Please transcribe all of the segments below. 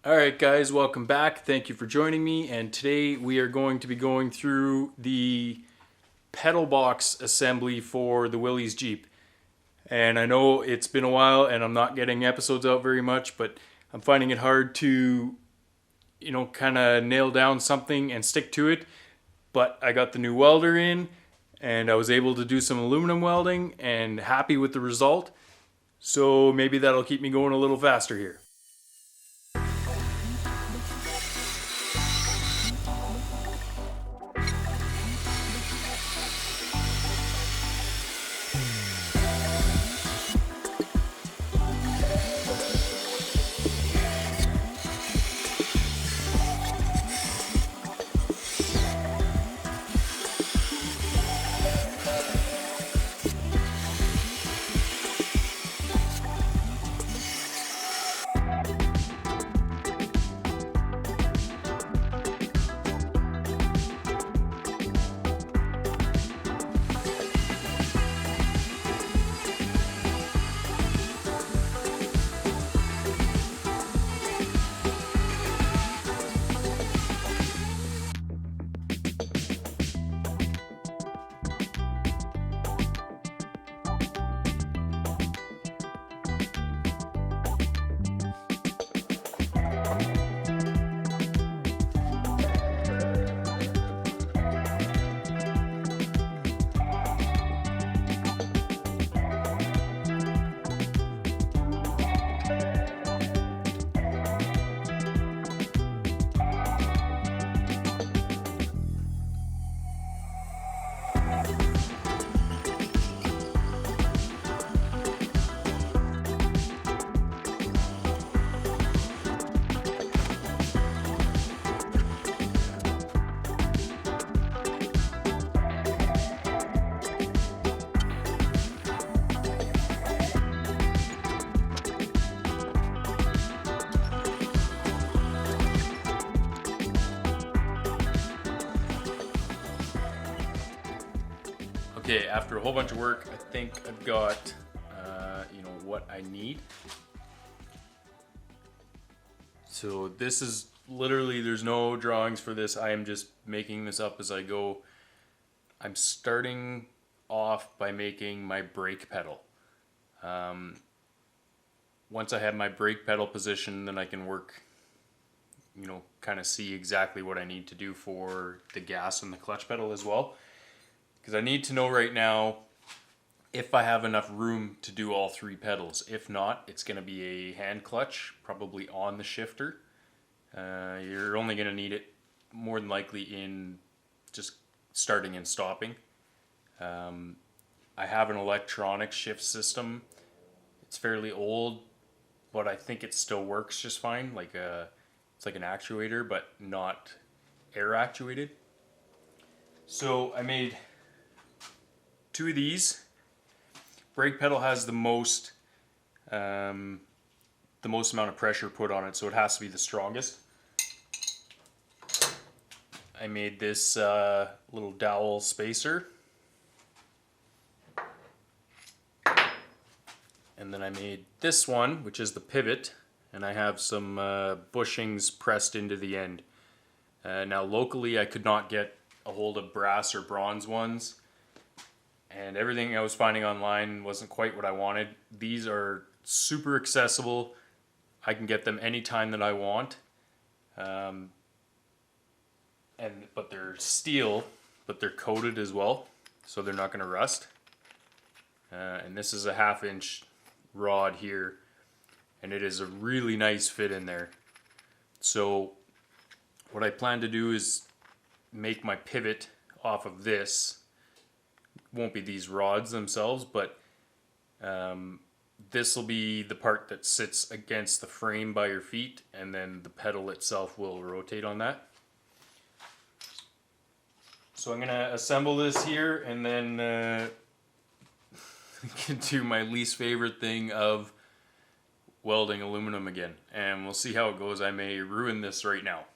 Alright guys, welcome back. Thank you for joining me, and today we are going to be going through the pedal box assembly for the Willys Jeep. And I know it's been a while and I'm not getting episodes out very much, but I'm finding it hard to, kind of nail down something and stick to it. But I got the new welder in and I was able to do some aluminum welding and happy with the result. So maybe that'll keep me going a little faster here. Okay, after a whole bunch of work, I think I've got, what I need. So this is literally, there's no drawings for this. I am just making this up as I go. I'm starting off by making my brake pedal. Once I have my brake pedal positioned, then I can work, kind of see exactly what I need to do for the gas and the clutch pedal as well. Because I need to know right now if I have enough room to do all three pedals. If not, it's going to be a hand clutch, probably on the shifter. You're only going to need it more than likely in just starting and stopping. I have an electronic shift system. It's fairly old, but I think it still works just fine. It's like an actuator, but not air actuated. So I made two of these. Brake pedal has the most amount of pressure put on it, so it has to be the strongest. I made this little dowel spacer, and then I made this one, which is the pivot, and I have some bushings pressed into the end. Now locally I could not get a hold of brass or bronze ones, and everything I was finding online wasn't quite what I wanted. These are super accessible. I can get them anytime that I want. But they're steel, but they're coated as well, so they're not going to rust. And this is a 1/2 inch rod here, and it is a really nice fit in there. So what I plan to do is make my pivot off of this. Won't be these rods themselves, but this will be the part that sits against the frame by your feet, and then the pedal itself will rotate on that. So I'm gonna assemble this here and then get to my least favorite thing of welding aluminum again, and we'll see how it goes. I may ruin this right now.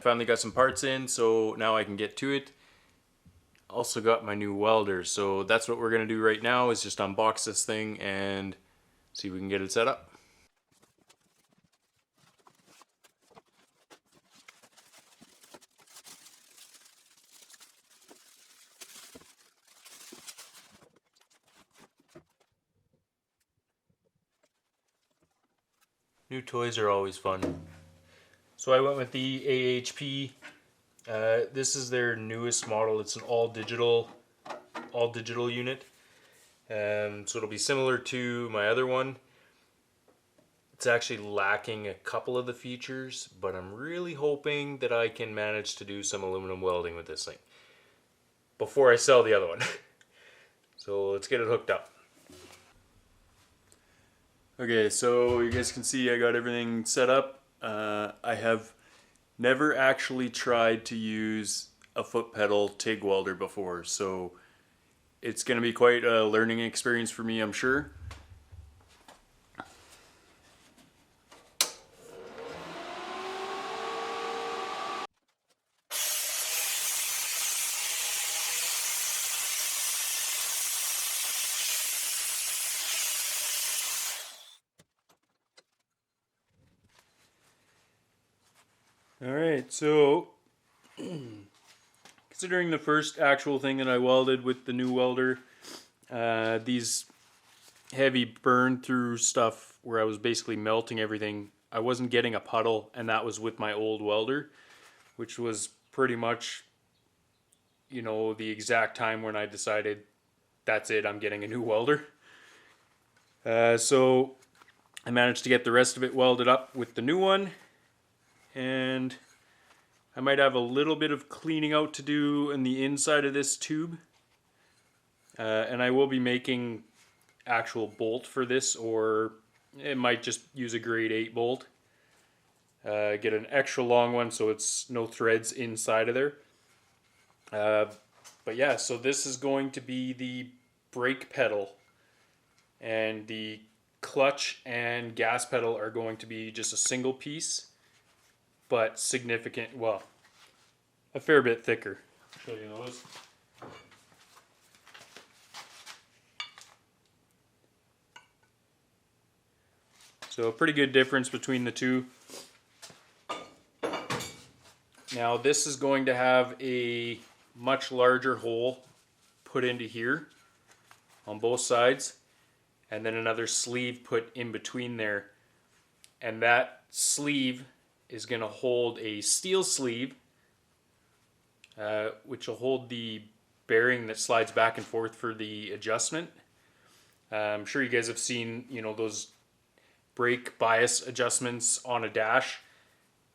finally got some parts in, so now I can get to it. Also got my new welder, so that's what we're gonna do right now, is just unbox this thing and see if we can get it set up. New toys are always fun. So I went with the AHP. This is their newest model. It's an all digital unit. So it'll be similar to my other one. It's actually lacking a couple of the features, but I'm really hoping that I can manage to do some aluminum welding with this thing before I sell the other one. So let's get it hooked up. Okay, so you guys can see I got everything set up. I have never actually tried to use a foot pedal TIG welder before, so it's going to be quite a learning experience for me, I'm sure. Alright, so considering the first actual thing that I welded with the new welder, these heavy burn through stuff where I was basically melting everything, I wasn't getting a puddle, and that was with my old welder, which was pretty much, you know, the exact time when I decided that's it, I'm getting a new welder. So I managed to get the rest of it welded up with the new one. And I might have a little bit of cleaning out to do in the inside of this tube. And I will be making actual bolt for this, or it might just use a grade 8 bolt. Get an extra long one so it's no threads inside of there. But yeah, so this is going to be the brake pedal, and the clutch and gas pedal are going to be just a single piece, but significant, well, a fair bit thicker. I'll show you those. So a pretty good difference between the two. Now this is going to have a much larger hole put into here on both sides, and then another sleeve put in between there. And that sleeve is going to hold a steel sleeve, which will hold the bearing that slides back and forth for the adjustment. I'm sure you guys have seen, you know, those brake bias adjustments on a dash.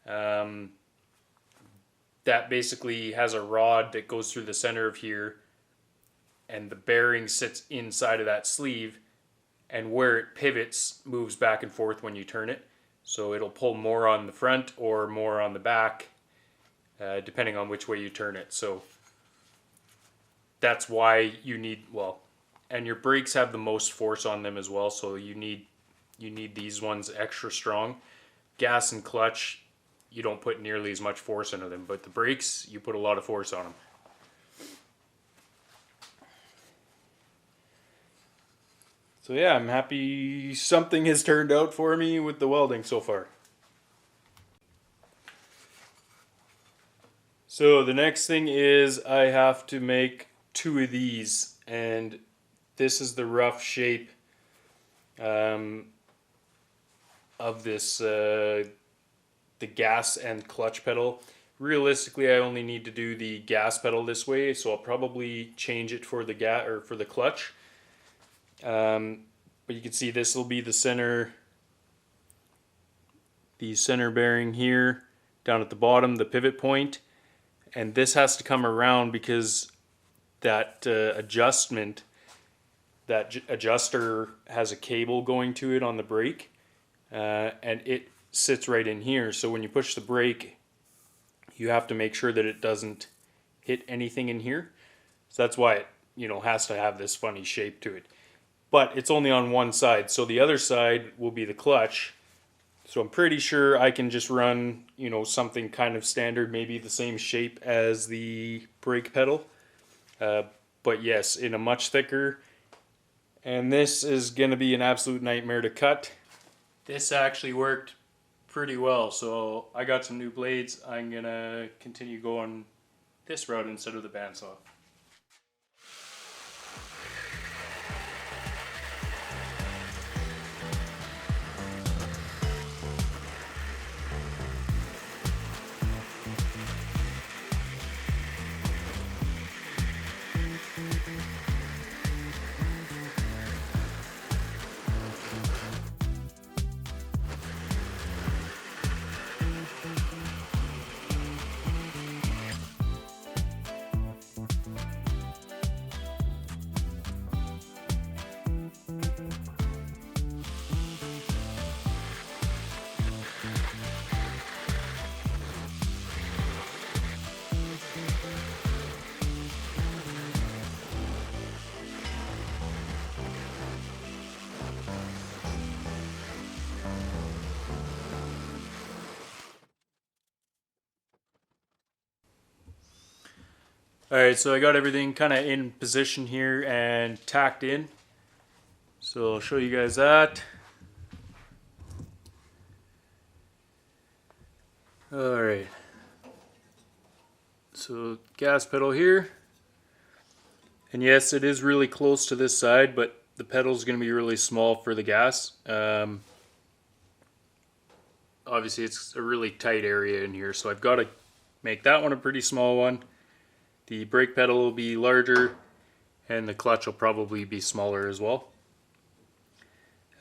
That basically has a rod that goes through the center of here, and the bearing sits inside of that sleeve, and where it pivots moves back and forth when you turn it. So it'll pull more on the front or more on the back, depending on which way you turn it. So that's why you need, well, and your brakes have the most force on them as well, so you need these ones extra strong. Gas and clutch, you don't put nearly as much force into them, but the brakes, you put a lot of force on them. So yeah, I'm happy something has turned out for me with the welding so far. So the next thing is I have to make 2 of these, and this is the rough shape of this, the gas and clutch pedal. Realistically, I only need to do the gas pedal this way, so I'll probably change it for the for the clutch. But you can see this will be the center bearing here, down at the bottom, the pivot point, and this has to come around because that adjuster has a cable going to it on the brake, and it sits right in here. So when you push the brake, you have to make sure that it doesn't hit anything in here. So that's why it, you know, has to have this funny shape to it. But it's only on one side, so the other side will be the clutch. So I'm pretty sure I can just run, you know, something kind of standard, maybe the same shape as the brake pedal. But yes, in a much thicker. And this is going to be an absolute nightmare to cut. This actually worked pretty well. So I got some new blades. I'm going to continue going this route instead of the bandsaw. Alright, so I got everything kind of in position here and tacked in. So I'll show you guys that. Alright. So gas pedal here. And yes, it is really close to this side, but the pedal is going to be really small for the gas. Obviously it's a really tight area in here, so I've got to make that one a pretty small one. The brake pedal will be larger, and the clutch will probably be smaller as well.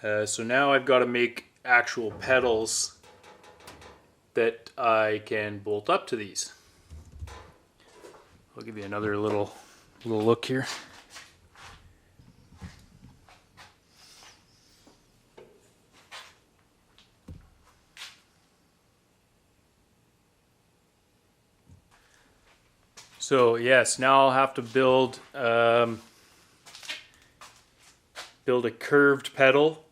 So now I've got to make actual pedals that I can bolt up to these. I'll give you another little look here. So yes, now I'll have to build a curved pedal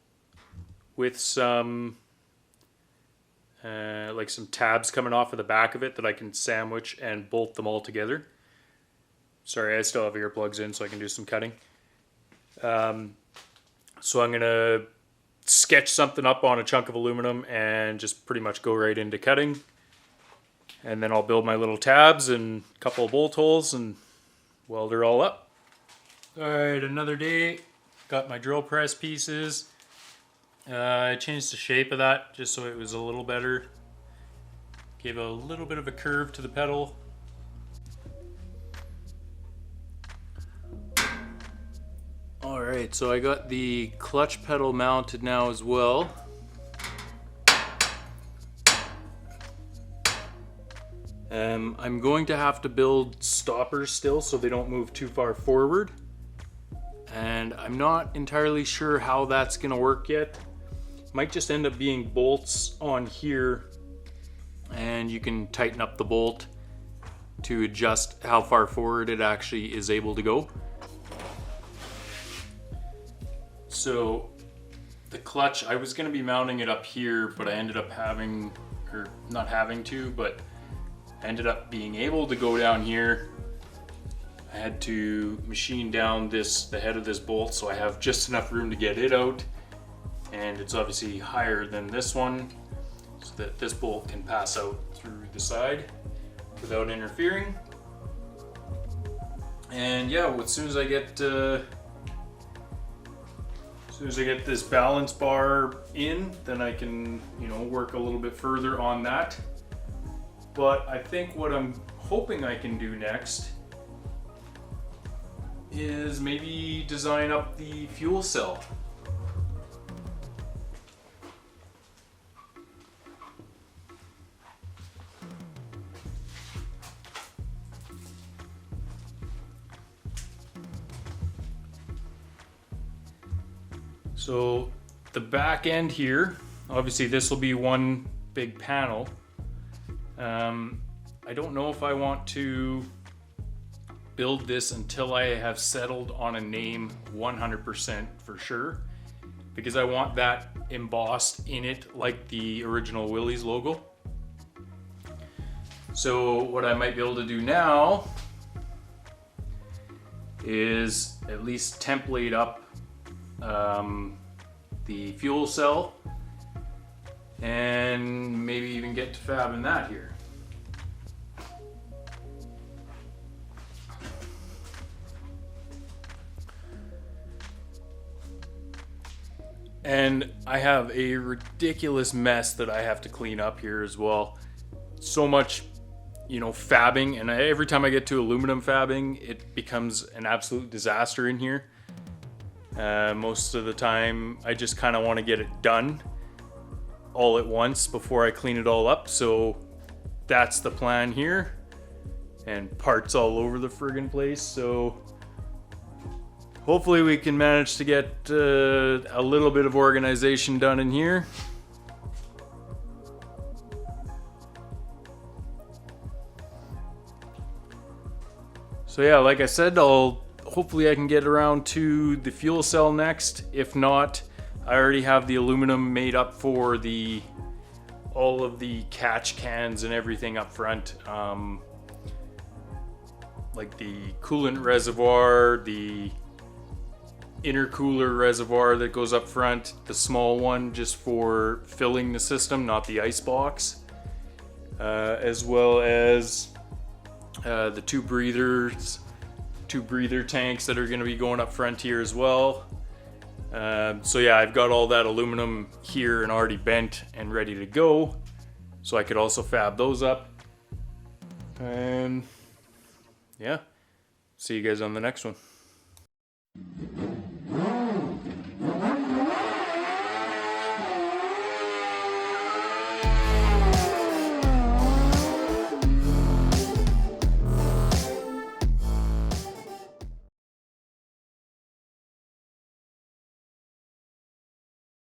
with some like some tabs coming off of the back of it that I can sandwich and bolt them all together. Sorry, I still have earplugs in so I can do some cutting. So I'm gonna sketch something up on a chunk of aluminum and just pretty much go right into cutting. And then I'll build my little tabs and a couple of bolt holes and weld her all up. Alright, another day. Got my drill press pieces. I changed the shape of that just so it was a little better. Gave a little bit of a curve to the pedal. Alright, so I got the clutch pedal mounted now as well. I'm going to have to build stoppers still so they don't move too far forward. And I'm not entirely sure how that's going to work yet. Might just end up being bolts on here, and you can tighten up the bolt to adjust how far forward it actually is able to go. So the clutch, I was going to be mounting it up here, but I ended up having, or not having to, but ended up being able to go down here. I had to machine down the head of this bolt so I have just enough room to get it out, and it's obviously higher than this one so that this bolt can pass out through the side without interfering. And yeah, as soon as I get this balance bar in, then I can, you know, work a little bit further on that. But I think what I'm hoping I can do next is maybe design up the fuel cell. So the back end here, obviously this will be one big panel. I don't know if I want to build this until I have settled on a name 100% for sure, because I want that embossed in it like the original Willys logo. So what I might be able to do now is at least template up the fuel cell and maybe even get to fabbing that here. And I have a ridiculous mess that I have to clean up here as well. So much, you know, fabbing, and every time I get to aluminum fabbing, it becomes an absolute disaster in here. Most of the time, I just kind of want to get it done all at once before I clean it all up. So that's the plan here, and parts all over the friggin' place. So hopefully we can manage to get a little bit of organization done in here. So yeah, like I said, hopefully I can get around to the fuel cell next. If not, I already have the aluminum made up for all of the catch cans and everything up front. Like the coolant reservoir, the intercooler reservoir that goes up front, the small one just for filling the system, not the ice box, as well as the two breather tanks that are going to be going up front here as well. So yeah, I've got all that aluminum here and already bent and ready to go, so I could also fab those up. And yeah, see you guys on the next one.